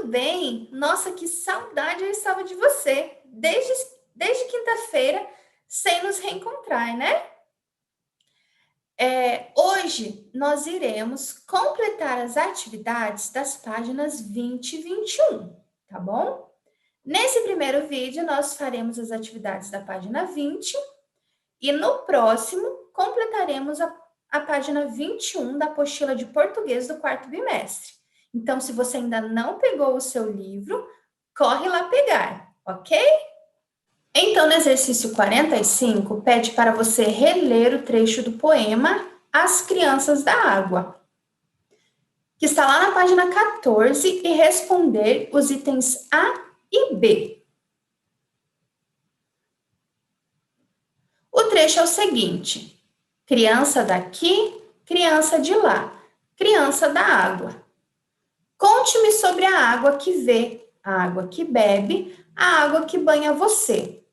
bem? Nossa, que saudade eu estava de você. Desde quinta-feira, sem nos reencontrar, né? Hoje nós iremos completar as atividades das páginas 20 e 21, tá bom? Nesse primeiro vídeo, nós faremos as atividades da página 20 e no próximo completaremos a página 21 da apostila de português do quarto bimestre. Então, se você ainda não pegou o seu livro, corre lá pegar, ok? Então, no exercício 45, pede para você reler o trecho do poema As Crianças da Água, que está lá na página 14, e responder os itens A e B. O trecho é o seguinte: criança daqui, criança de lá, criança da água. Conte-me sobre a água que vê, a água que bebe, a água que banha você.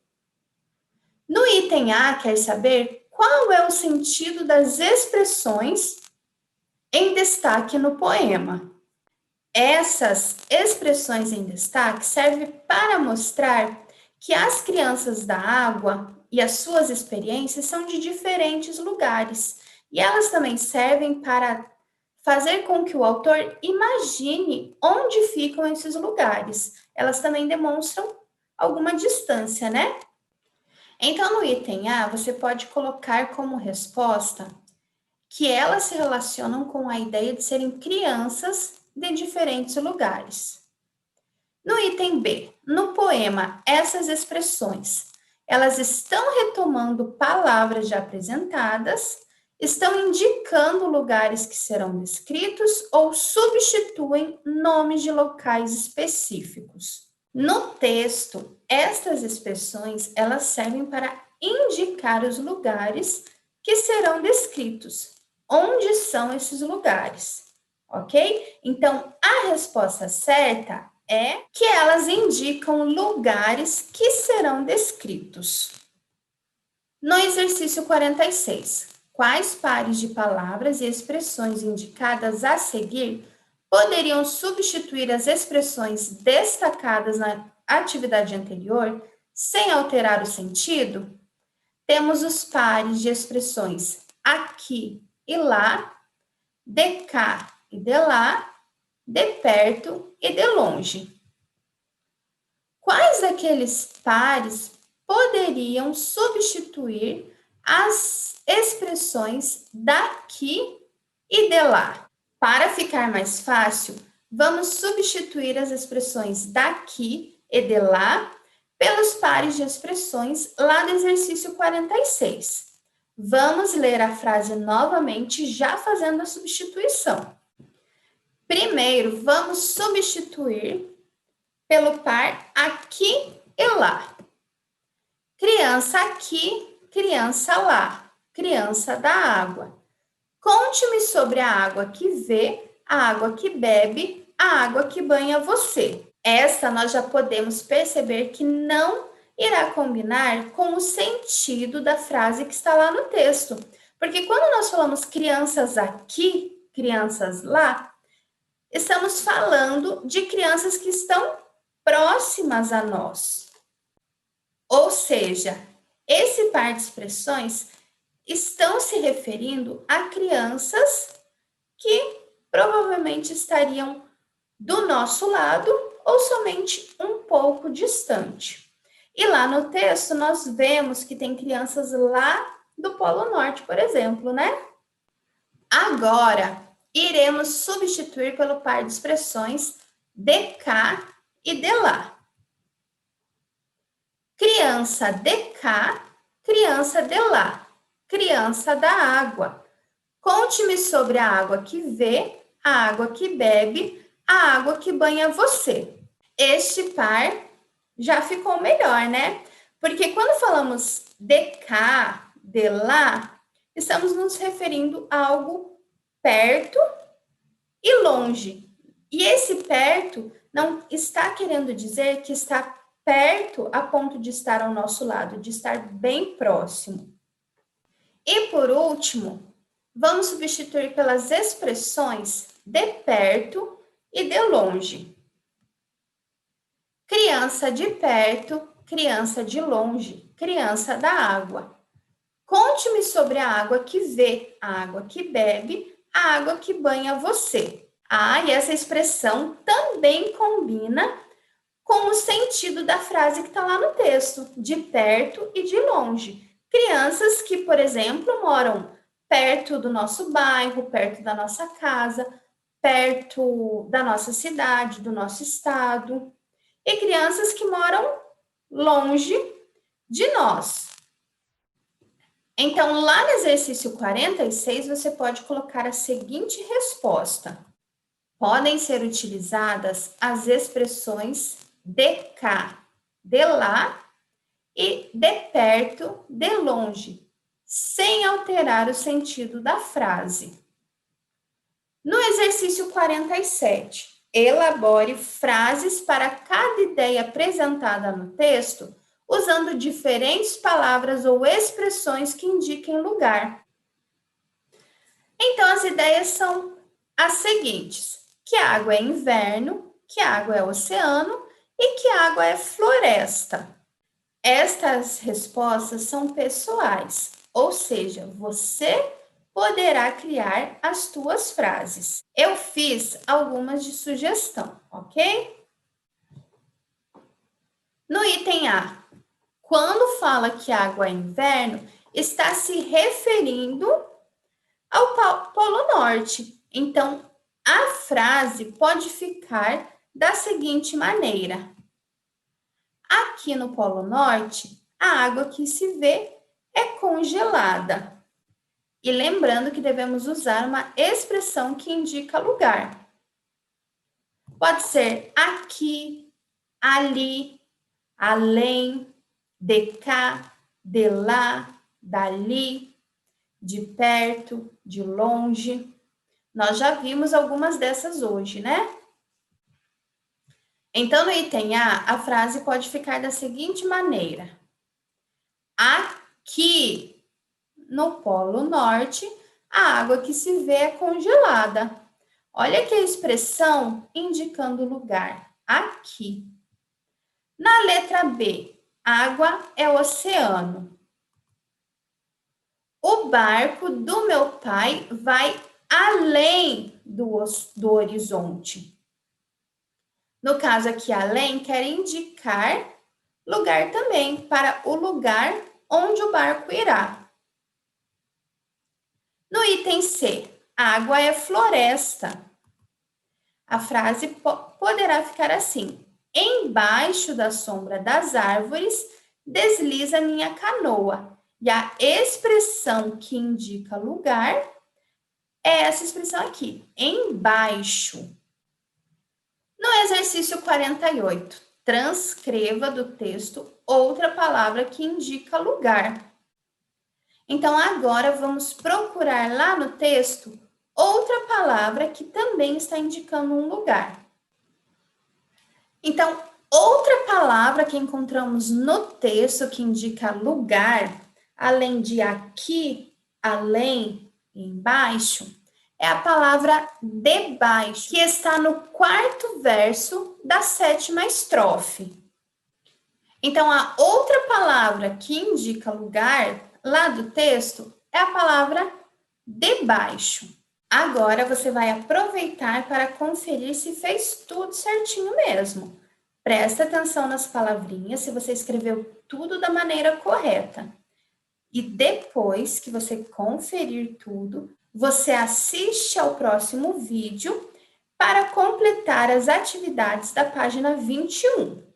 No item A, quer saber qual é o sentido das expressões em destaque no poema. Essas expressões em destaque servem para mostrar que as crianças da água e as suas experiências são de diferentes lugares. E elas também servem para fazer com que o autor imagine onde ficam esses lugares. Elas também demonstram alguma distância, né? Então, no item A, você pode colocar como resposta que elas se relacionam com a ideia de serem crianças de diferentes lugares. No item B, no poema, essas expressões, elas estão retomando palavras já apresentadas, estão indicando lugares que serão descritos ou substituem nomes de locais específicos. No texto, estas expressões, elas servem para indicar os lugares que serão descritos. Onde são esses lugares? Ok? Então, a resposta certa é que elas indicam lugares que serão descritos. No exercício 46, quais pares de palavras e expressões indicadas a seguir poderiam substituir as expressões destacadas na atividade anterior sem alterar o sentido? Temos os pares de expressões aqui e lá, de cá e de lá, de perto e de longe. Quais daqueles pares poderiam substituir as expressões daqui e de lá? Para ficar mais fácil, vamos substituir as expressões daqui e de lá pelos pares de expressões lá do exercício 46. Vamos ler a frase novamente, já fazendo a substituição. Primeiro, vamos substituir pelo par aqui e lá. Criança aqui, criança lá, criança da água. Conte-me sobre a água que vê, a água que bebe, a água que banha você. Esta nós já podemos perceber que não irá combinar com o sentido da frase que está lá no texto. Porque quando nós falamos crianças aqui, crianças lá, estamos falando de crianças que estão próximas a nós. Ou seja, esse par de expressões estão se referindo a crianças que provavelmente estariam do nosso lado ou somente um pouco distante. E lá no texto nós vemos que tem crianças lá do Polo Norte, por exemplo, né? Agora, iremos substituir pelo par de expressões de cá e de lá. Criança de cá, criança de lá, criança da água. Conte-me sobre a água que vê, a água que bebe, a água que banha você. Este par já ficou melhor, né? Porque quando falamos de cá, de lá, estamos nos referindo a algo perto e longe. E esse perto não está querendo dizer que está perto a ponto de estar ao nosso lado, de estar bem próximo. E por último, vamos substituir pelas expressões de perto e de longe. criança de perto, criança de longe, criança da água. Conte-me sobre a água que vê, a água que bebe, a água que banha você. Ah, e essa expressão também combina com o sentido da frase que está lá no texto, de perto e de longe. Crianças que, por exemplo, moram perto do nosso bairro, perto da nossa casa, perto da nossa cidade, do nosso estado. E crianças que moram longe de nós. Então, lá no exercício 46, você pode colocar a seguinte resposta. Podem ser utilizadas as expressões de cá, de lá e de perto, de longe, sem alterar o sentido da frase. No exercício 47, elabore frases para cada ideia apresentada no texto, usando diferentes palavras ou expressões que indiquem lugar. Então, as ideias são as seguintes: que água é inverno, que água é oceano e que água é floresta. Estas respostas são pessoais, ou seja, você poderá criar as suas frases. Eu fiz algumas de sugestão, ok? No item A, quando fala que água é inverno, está se referindo ao Polo Norte. Então, a frase pode ficar da seguinte maneira: aqui no Polo Norte, a água que se vê é congelada. E lembrando que devemos usar uma expressão que indica lugar. Pode ser aqui, ali, além, de cá, de lá, dali, de perto, de longe. Nós já vimos algumas dessas hoje, né? Então, no item A frase pode ficar da seguinte maneira: aqui no Polo Norte, a água que se vê é congelada. Olha que a expressão indicando o lugar, aqui. Na letra B, água é oceano. O barco do meu pai vai além do horizonte. No caso aqui, além, quer indicar lugar também, para o lugar onde o barco irá. No item C, água é floresta. A frase poderá ficar assim: embaixo da sombra das árvores desliza minha canoa. E a expressão que indica lugar é essa expressão aqui, embaixo. No exercício 48, transcreva do texto outra palavra que indica lugar. Então, agora vamos procurar lá no texto outra palavra que também está indicando um lugar. Então, outra palavra que encontramos no texto que indica lugar, além de aqui, além e embaixo, é a palavra debaixo, que está no quarto verso da 7ª estrofe. Então, a outra palavra que indica lugar lá do texto é a palavra debaixo. Agora você vai aproveitar para conferir se fez tudo certinho mesmo. Presta atenção nas palavrinhas, se você escreveu tudo da maneira correta. E depois que você conferir tudo, você assiste ao próximo vídeo para completar as atividades da página 21.